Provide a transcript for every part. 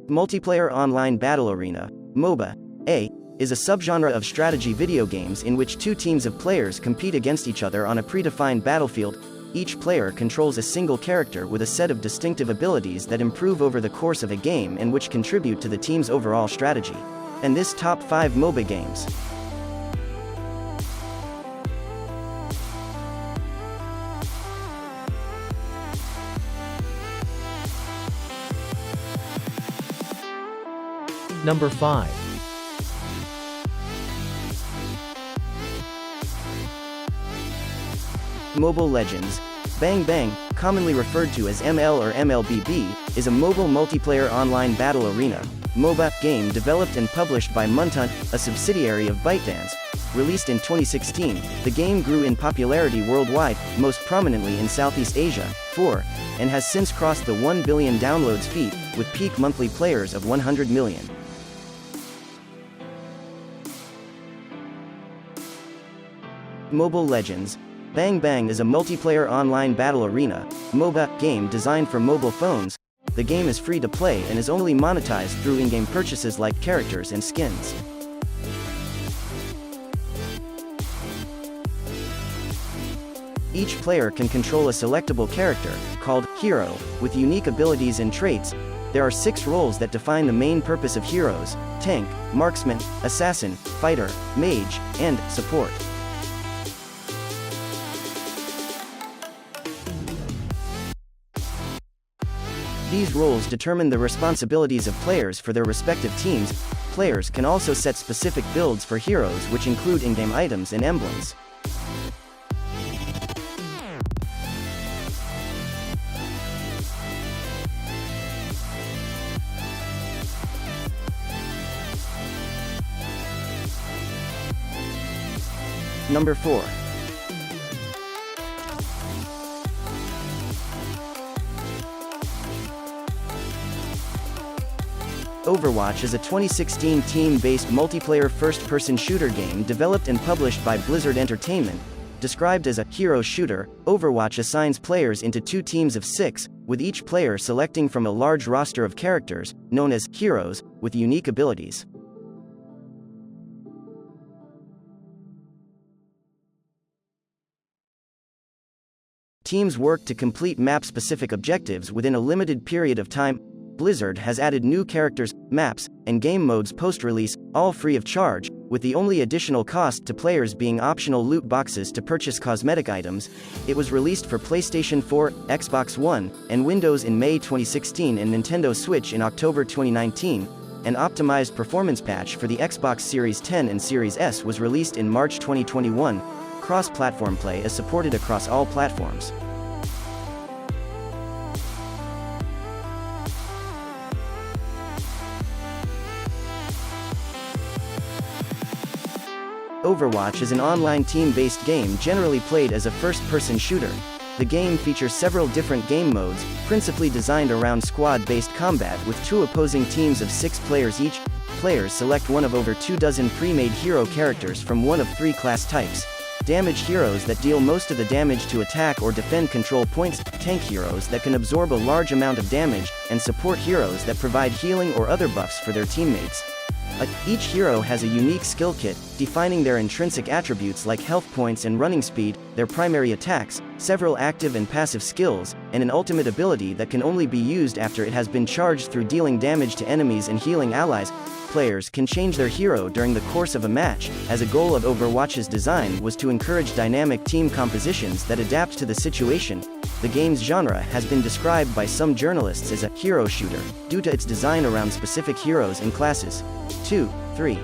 Multiplayer Online Battle Arena, MOBA, is a subgenre of strategy video games in which two teams of players compete against each other on a predefined battlefield. Each player controls a single character with a set of distinctive abilities that improve over the course of a game and which contribute to the team's overall strategy. And this top 5 MOBA games. Number 5. Mobile Legends. Bang Bang, commonly referred to as ML or MLBB, is a mobile multiplayer online battle arena, MOBA, game developed and published by Muntunt, a subsidiary of ByteDance. Released in 2016, the game grew in popularity worldwide, most prominently in Southeast Asia, and has since crossed the 1 billion downloads feat, with peak monthly players of 100 million. Mobile Legends. Bang Bang is a multiplayer online battle arena, MOBA, game designed for mobile phones. The game is free to play and is only monetized through in-game purchases like characters and skins. Each player can control a selectable character, called Hero, with unique abilities and traits. There are 6 roles that define the main purpose of heroes: tank, marksman, assassin, fighter, mage, and support. These roles determine the responsibilities of players for their respective teams. Players can also set specific builds for heroes, which include in-game items and emblems. Number 4. Overwatch is a 2016 team-based multiplayer first-person shooter game developed and published by Blizzard Entertainment. Described as a hero shooter, Overwatch assigns players into 2 teams of 6, with each player selecting from a large roster of characters, known as heroes, with unique abilities. Teams work to complete map-specific objectives within a limited period of time. Blizzard has added new characters, maps, and game modes post-release, all free of charge, with the only additional cost to players being optional loot boxes to purchase cosmetic items. It was released for PlayStation 4, Xbox One, and Windows in May 2016 and Nintendo Switch in October 2019. An optimized performance patch for the Xbox Series X and Series S was released in March 2021. Cross-platform play is supported across all platforms. Overwatch is an online team-based game generally played as a first-person shooter. The game features several different game modes, principally designed around squad-based combat with 2 opposing teams of 6 players each. Players select one of over 24 pre-made hero characters from one of 3 class types: damage heroes that deal most of the damage to attack or defend control points, tank heroes that can absorb a large amount of damage, and support heroes that provide healing or other buffs for their teammates. Each hero has a unique skill kit, defining their intrinsic attributes like health points and running speed, their primary attacks, several active and passive skills, and an ultimate ability that can only be used after it has been charged through dealing damage to enemies and healing allies. Players can change their hero during the course of a match, as a goal of Overwatch's design was to encourage dynamic team compositions that adapt to the situation. The game's genre has been described by some journalists as a hero shooter, due to its design around specific heroes and classes. 2, 3.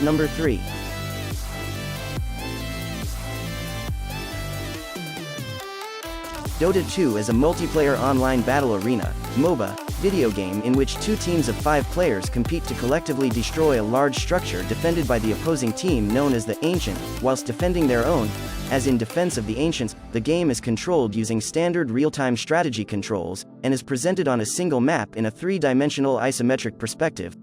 Number 3. Dota 2 is a multiplayer online battle arena, MOBA, video game in which two teams of 5 players compete to collectively destroy a large structure defended by the opposing team known as the Ancient, whilst defending their own. As in Defense of the Ancients, the game is controlled using standard real-time strategy controls, and is presented on a single map in a 3-dimensional isometric perspective.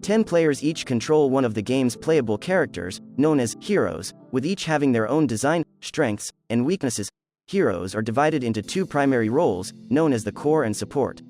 10 players each control one of the game's playable characters, known as heroes, with each having their own design, strengths, and weaknesses. Heroes are divided into 2 primary roles, known as the core and support.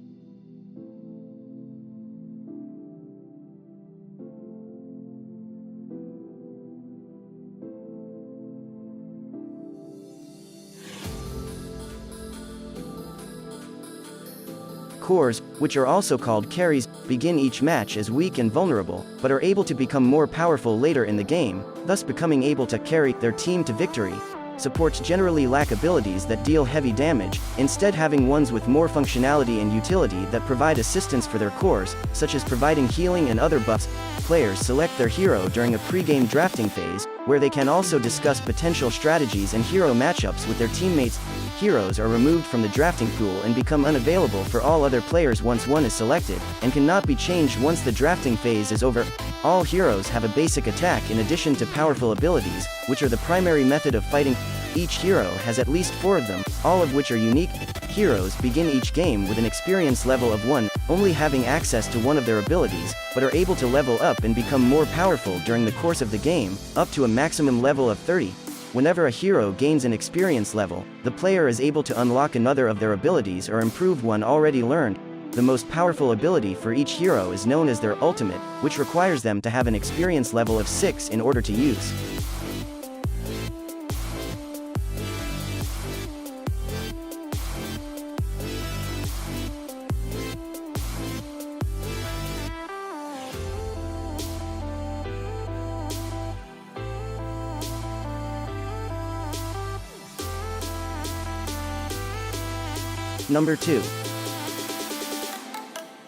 Cores, which are also called carries, begin each match as weak and vulnerable, but are able to become more powerful later in the game, thus becoming able to carry their team to victory. Supports generally lack abilities that deal heavy damage, instead having ones with more functionality and utility that provide assistance for their cores, such as providing healing and other buffs. Players select their hero during a pre-game drafting phase, where they can also discuss potential strategies and hero matchups with their teammates. Heroes are removed from the drafting pool and become unavailable for all other players once one is selected, and cannot be changed once the drafting phase is over. All heroes have a basic attack in addition to powerful abilities, which are the primary method of fighting. Each hero has at least 4 of them, all of which are unique. Heroes begin each game with an experience level of 1, only having access to one of their abilities, but are able to level up and become more powerful during the course of the game, up to a maximum level of 30. Whenever a hero gains an experience level, the player is able to unlock another of their abilities or improve one already learned. The most powerful ability for each hero is known as their ultimate, which requires them to have an experience level of 6 in order to use. Number 2.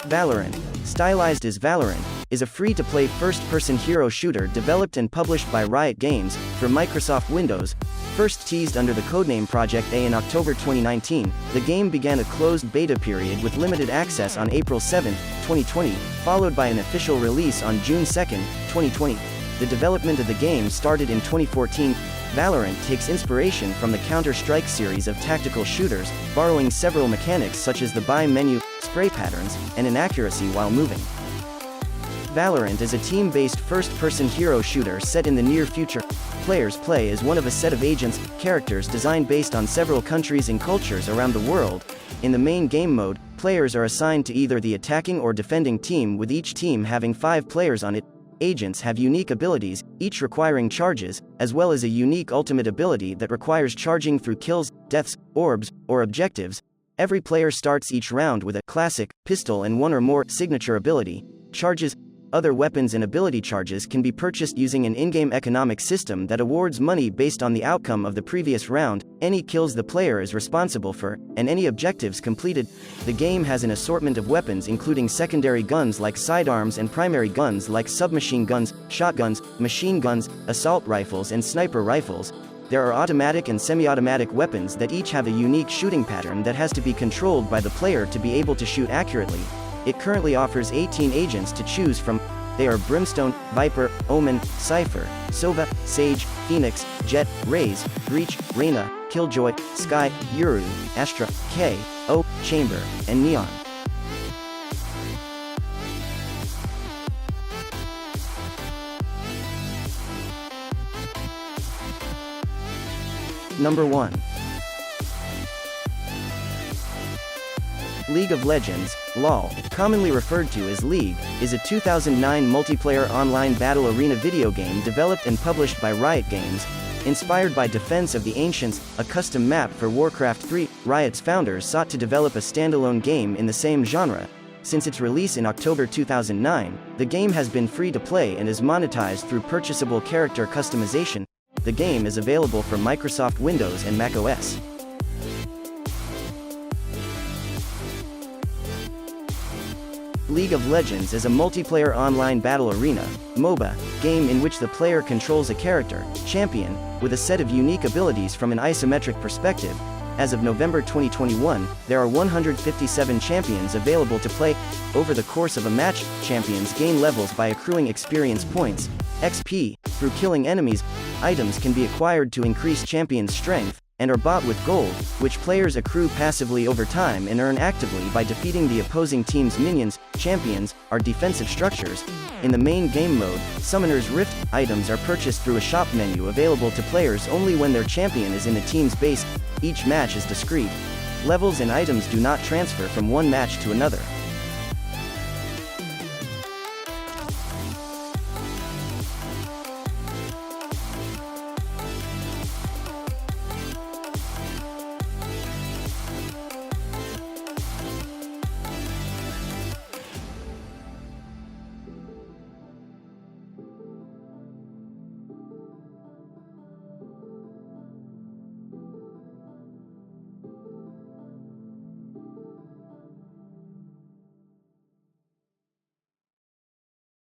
Valorant, stylized as Valorant, is a free-to-play first-person hero shooter developed and published by Riot Games for Microsoft Windows. First teased under the codename Project A in October 2019, the game began a closed beta period with limited access on April 7, 2020, followed by an official release on June 2, 2020. The development of the game started in 2014. Valorant takes inspiration from the Counter-Strike series of tactical shooters, borrowing several mechanics such as the buy menu, spray patterns, and inaccuracy while moving. Valorant is a team-based first-person hero shooter set in the near future. Players play as one of a set of agents, characters designed based on several countries and cultures around the world. In the main game mode, players are assigned to either the attacking or defending team, with each team having 5 players on it. Agents have unique abilities, each requiring charges, as well as a unique ultimate ability that requires charging through kills, deaths, orbs, or objectives. Every player starts each round with a classic pistol and 1 or more signature ability charges. Other weapons and ability charges can be purchased using an in-game economic system that awards money based on the outcome of the previous round, any kills the player is responsible for, and any objectives completed. The game has an assortment of weapons including secondary guns like sidearms and primary guns like submachine guns, shotguns, machine guns, assault rifles and sniper rifles. There are automatic and semi-automatic weapons that each have a unique shooting pattern that has to be controlled by the player to be able to shoot accurately. It currently offers 18 agents to choose from. They are Brimstone, Viper, Omen, Cypher, Sova, Sage, Phoenix, Jet, Raze, Breach, Reyna, Killjoy, Sky, Yuru, Astra, K, O, Chamber, and Neon. Number 1. League of Legends, LoL, commonly referred to as League, is a 2009 multiplayer online battle arena video game developed and published by Riot Games. Inspired by Defense of the Ancients, a custom map for Warcraft 3, Riot's founders sought to develop a standalone game in the same genre. Since its release in October 2009, the game has been free to play and is monetized through purchasable character customization. The game is available for Microsoft Windows and macOS. League of Legends is a multiplayer online battle arena, MOBA, game in which the player controls a character, champion, with a set of unique abilities from an isometric perspective. As of November 2021, there are 157 champions available to play. Over the course of a match, champions gain levels by accruing experience points, XP, through killing enemies. Items can be acquired to increase champions' strength, and are bought with gold, which players accrue passively over time and earn actively by defeating the opposing team's minions. Champions are defensive structures. In the main game mode, Summoner's Rift items are purchased through a shop menu available to players only when their champion is in the team's base. Each match is discrete. Levels and items do not transfer from one match to another.